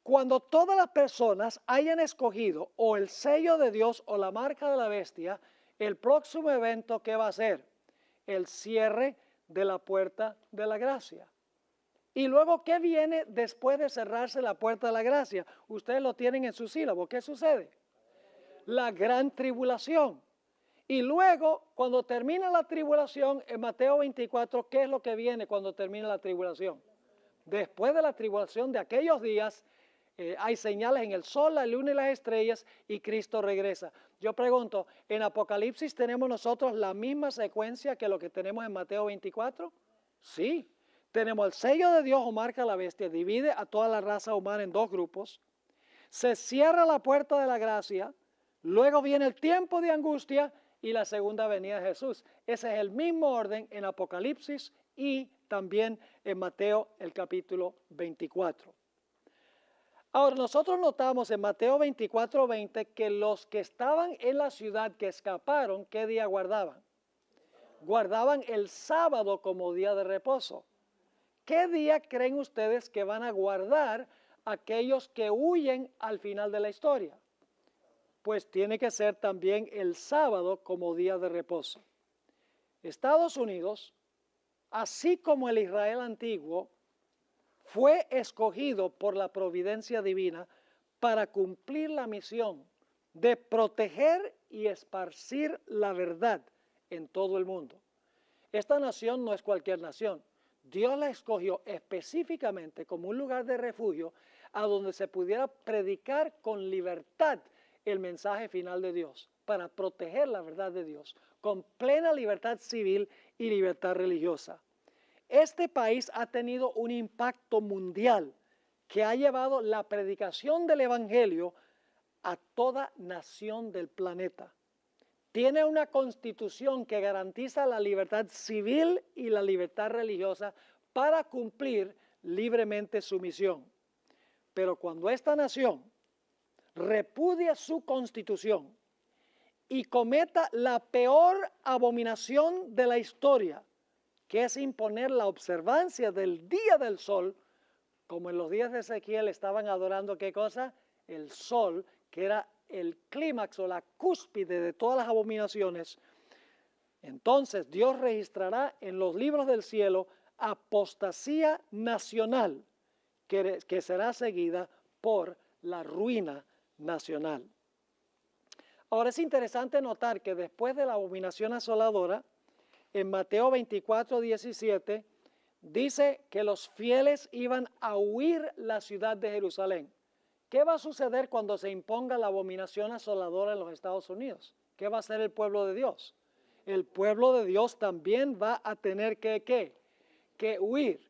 Cuando todas las personas hayan escogido o el sello de Dios o la marca de la bestia, el próximo evento, ¿qué va a ser? El cierre de la puerta de la gracia. Y luego, ¿qué viene después de cerrarse la puerta de la gracia? Ustedes lo tienen en su sílabo. ¿Qué sucede? La gran tribulación. Y luego, cuando termina la tribulación, en Mateo 24, ¿qué es lo que viene cuando termina la tribulación? Después de la tribulación de aquellos días, hay señales en el sol, la luna y las estrellas, y Cristo regresa. Yo pregunto, ¿en Apocalipsis tenemos nosotros la misma secuencia que lo que tenemos en Mateo 24? Sí. Tenemos el sello de Dios o marca la bestia, divide a toda la raza humana en 2 grupos, se cierra la puerta de la gracia, luego viene el tiempo de angustia y la segunda venida de Jesús. Ese es el mismo orden en Apocalipsis y también en Mateo el capítulo 24. Ahora, nosotros notamos en Mateo 24:20 que los que estaban en la ciudad que escaparon, ¿qué día guardaban? Guardaban el sábado como día de reposo. ¿Qué día creen ustedes que van a guardar aquellos que huyen al final de la historia? Pues tiene que ser también el sábado como día de reposo. Estados Unidos, así como el Israel antiguo, fue escogido por la providencia divina para cumplir la misión de proteger y esparcir la verdad en todo el mundo. Esta nación no es cualquier nación. Dios la escogió específicamente como un lugar de refugio a donde se pudiera predicar con libertad el mensaje final de Dios, para proteger la verdad de Dios, con plena libertad civil y libertad religiosa. Este país ha tenido un impacto mundial que ha llevado la predicación del Evangelio a toda nación del planeta. Tiene una constitución que garantiza la libertad civil y la libertad religiosa para cumplir libremente su misión. Pero cuando esta nación repudia su constitución y cometa la peor abominación de la historia, que es imponer la observancia del día del sol, como en los días de Ezequiel estaban adorando ¿qué cosa? El sol, que era el clímax o la cúspide de todas las abominaciones. Entonces Dios registrará en los libros del cielo apostasía nacional que será seguida por la ruina nacional. Ahora es interesante notar que después de la abominación asoladora, en Mateo 24:17, dice que los fieles iban a huir la ciudad de Jerusalén. ¿Qué va a suceder cuando se imponga la abominación asoladora en los Estados Unidos? ¿Qué va a hacer el pueblo de Dios? El pueblo de Dios también va a tener que huir.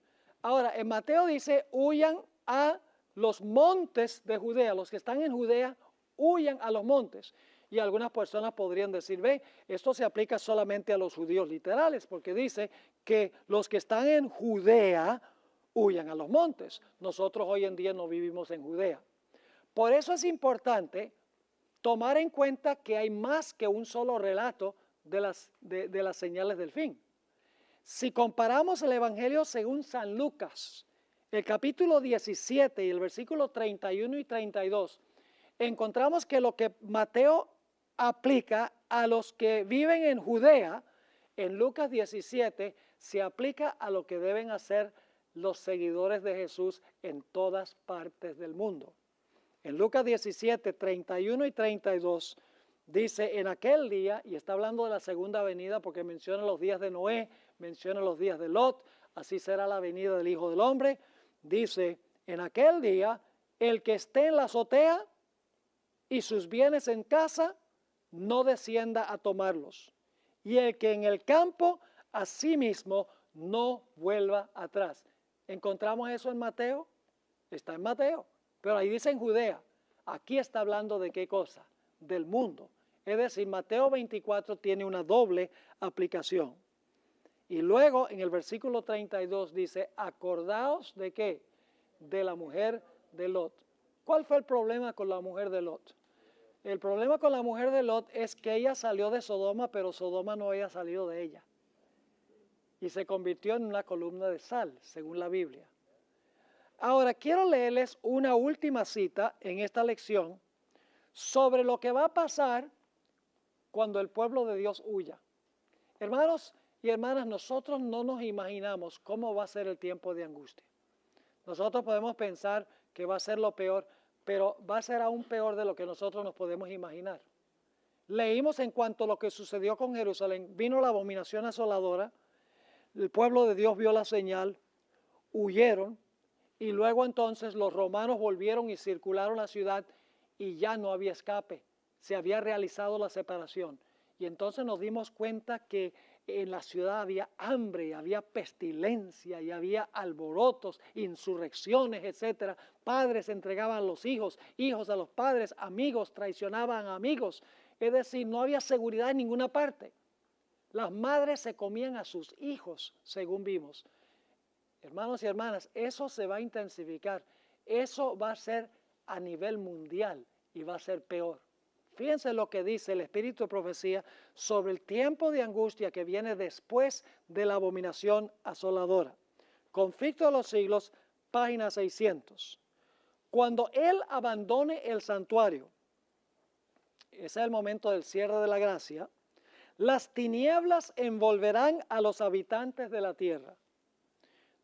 Ahora, en Mateo dice, huyan a los montes de Judea. Los que están en Judea, huyan a los montes. Y algunas personas podrían decir, ve, esto se aplica solamente a los judíos literales, porque dice que los que están en Judea huyan a los montes. Nosotros hoy en día no vivimos en Judea. Por eso es importante tomar en cuenta que hay más que un solo relato de las señales del fin. Si comparamos el Evangelio según San Lucas, el capítulo 17 y el versículo 31 y 32, encontramos que lo que Mateo aplica a los que viven en Judea, en Lucas 17, se aplica a lo que deben hacer los seguidores de Jesús en todas partes del mundo. En Lucas 17, 31 y 32, dice, en aquel día, y está hablando de la segunda venida porque menciona los días de Noé, menciona los días de Lot, así será la venida del Hijo del Hombre. Dice, en aquel día, el que esté en la azotea y sus bienes en casa, no descienda a tomarlos. Y el que en el campo, asimismo, no vuelva atrás. ¿Encontramos eso en Mateo? Está en Mateo, pero ahí dice en Judea. Aquí está hablando de qué cosa, del mundo. Es decir, Mateo 24 tiene una doble aplicación. Y luego en el versículo 32 dice, acordaos de qué, de la mujer de Lot. ¿Cuál fue el problema con la mujer de Lot? El problema con la mujer de Lot es que ella salió de Sodoma, pero Sodoma no había salido de ella. Y se convirtió en una columna de sal, según la Biblia. Ahora, quiero leerles una última cita en esta lección sobre lo que va a pasar cuando el pueblo de Dios huya. Hermanos y hermanas, nosotros no nos imaginamos cómo va a ser el tiempo de angustia. Nosotros podemos pensar que va a ser lo peor, pero va a ser aún peor de lo que nosotros nos podemos imaginar. Leímos en cuanto a lo que sucedió con Jerusalén, vino la abominación asoladora, el pueblo de Dios vio la señal, huyeron, y luego entonces los romanos volvieron y circularon la ciudad y ya no había escape, se había realizado la separación. Y entonces nos dimos cuenta que en la ciudad había hambre, había pestilencia y había alborotos, insurrecciones, etcétera. Padres entregaban a los hijos, hijos a los padres, amigos traicionaban a amigos. Es decir, no había seguridad en ninguna parte. Las madres se comían a sus hijos, según vimos. Hermanos y hermanas, eso se va a intensificar. Eso va a ser a nivel mundial y va a ser peor. Fíjense lo que dice el Espíritu de Profecía sobre el tiempo de angustia que viene después de la abominación asoladora. Conflicto de los siglos, página 600. Cuando Él abandone el santuario, ese es el momento del cierre de la gracia, las tinieblas envolverán a los habitantes de la tierra.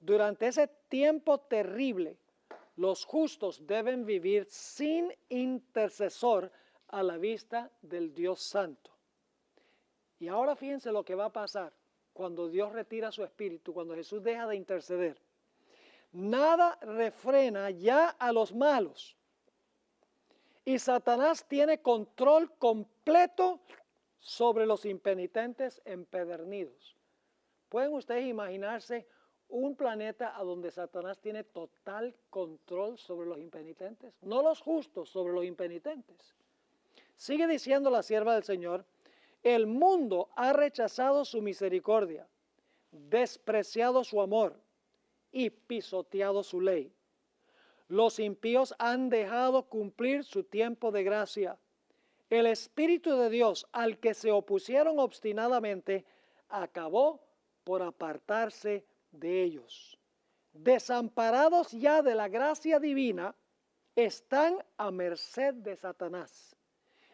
Durante ese tiempo terrible, los justos deben vivir sin intercesor a la vista del Dios Santo. Y ahora fíjense lo que va a pasar cuando Dios retira su espíritu, cuando Jesús deja de interceder. Nada refrena ya a los malos. Y Satanás tiene control completo sobre los impenitentes empedernidos. ¿Pueden ustedes imaginarse un planeta a donde Satanás tiene total control sobre los impenitentes? No los justos, sobre los impenitentes. Sigue diciendo la sierva del Señor, el mundo ha rechazado su misericordia, despreciado su amor y pisoteado su ley. Los impíos han dejado cumplir su tiempo de gracia. El Espíritu de Dios, al que se opusieron obstinadamente, acabó por apartarse de ellos. Desamparados ya de la gracia divina, están a merced de Satanás,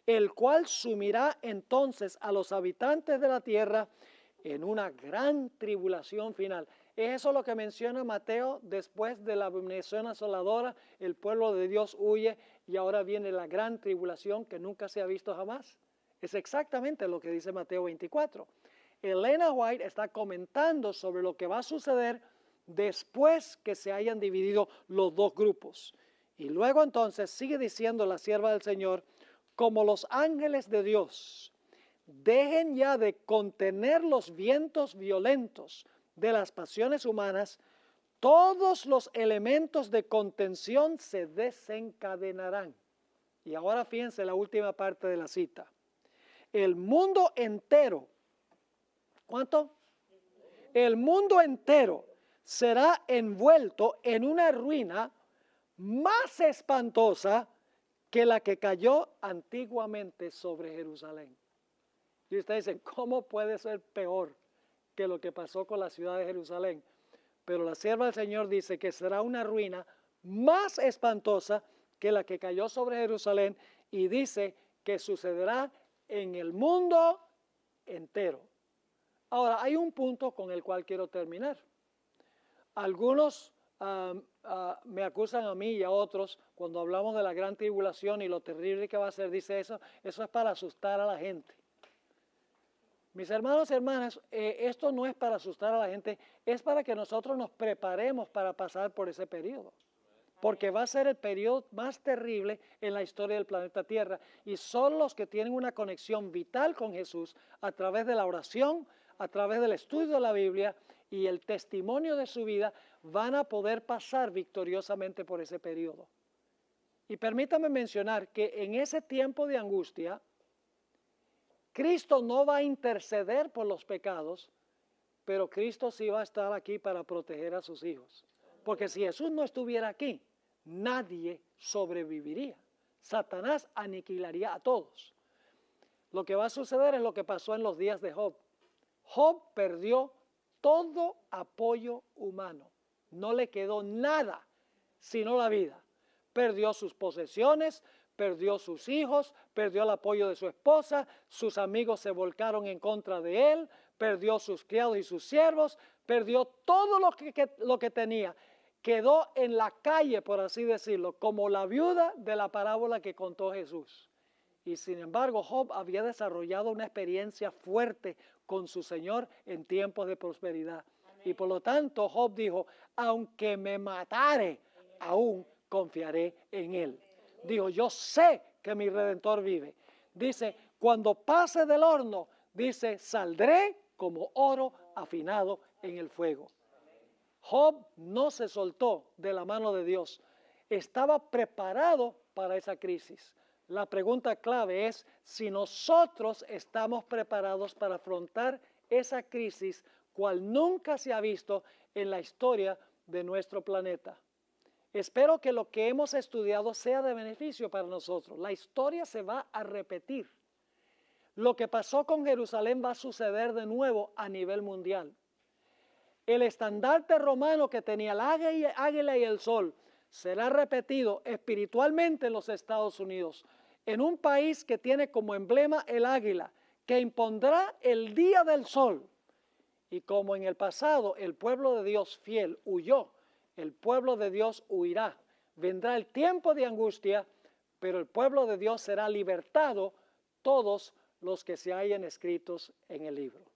el cual sumirá entonces a los habitantes de la tierra en una gran tribulación final. ¿Es eso lo que menciona Mateo después de la abominación asoladora? El pueblo de Dios huye y ahora viene la gran tribulación que nunca se ha visto jamás. Es exactamente lo que dice Mateo 24. Elena White está comentando sobre lo que va a suceder después que se hayan dividido los dos grupos. Y luego entonces sigue diciendo la sierva del Señor, como los ángeles de Dios dejen ya de contener los vientos violentos de las pasiones humanas, todos los elementos de contención se desencadenarán. Y ahora fíjense la última parte de la cita. El mundo entero, ¿cuánto? El mundo entero será envuelto en una ruina más espantosa que la que cayó antiguamente sobre Jerusalén. Y ustedes dicen, ¿cómo puede ser peor que lo que pasó con la ciudad de Jerusalén. Pero la sierva del Señor dice que será una ruina más espantosa que la que cayó sobre Jerusalén, y dice que sucederá en el mundo entero. Ahora, hay un punto con el cual quiero terminar. Algunos me acusan a mí y a otros cuando hablamos de la gran tribulación y lo terrible que va a ser, dice eso es para asustar a la gente. Mis hermanos y hermanas, esto no es para asustar a la gente, es para que nosotros nos preparemos para pasar por ese periodo. Porque va a ser el periodo más terrible en la historia del planeta Tierra. Y son los que tienen una conexión vital con Jesús a través de la oración, a través del estudio de la Biblia y el testimonio de su vida, van a poder pasar victoriosamente por ese periodo. Y permítame mencionar que en ese tiempo de angustia, Cristo no va a interceder por los pecados, pero Cristo sí va a estar aquí para proteger a sus hijos. Porque si Jesús no estuviera aquí, nadie sobreviviría. Satanás aniquilaría a todos. Lo que va a suceder es lo que pasó en los días de Job. Job perdió todo apoyo humano. No le quedó nada, sino la vida. Perdió sus posesiones, perdió sus hijos, perdió el apoyo de su esposa, sus amigos se volcaron en contra de él, perdió sus criados y sus siervos, perdió todo lo que tenía. Quedó en la calle, por así decirlo, como la viuda de la parábola que contó Jesús. Y sin embargo, Job había desarrollado una experiencia fuerte con su Señor en tiempos de prosperidad. Amén. Y por lo tanto, Job dijo, aunque me matare, aún confiaré en Él. Dijo, yo sé que mi Redentor vive. Dice, cuando pase del horno, dice, saldré como oro afinado en el fuego. Job no se soltó de la mano de Dios. Estaba preparado para esa crisis. La pregunta clave es si nosotros estamos preparados para afrontar esa crisis, cual nunca se ha visto en la historia de nuestro planeta. Espero que lo que hemos estudiado sea de beneficio para nosotros. La historia se va a repetir. Lo que pasó con Jerusalén va a suceder de nuevo a nivel mundial. El estandarte romano que tenía el águila y el sol será repetido espiritualmente en los Estados Unidos, en un país que tiene como emblema el águila, que impondrá el día del sol. Y como en el pasado el pueblo de Dios fiel huyó, el pueblo de Dios huirá. Vendrá el tiempo de angustia, pero el pueblo de Dios será libertado, todos los que se hayan escritos en el libro.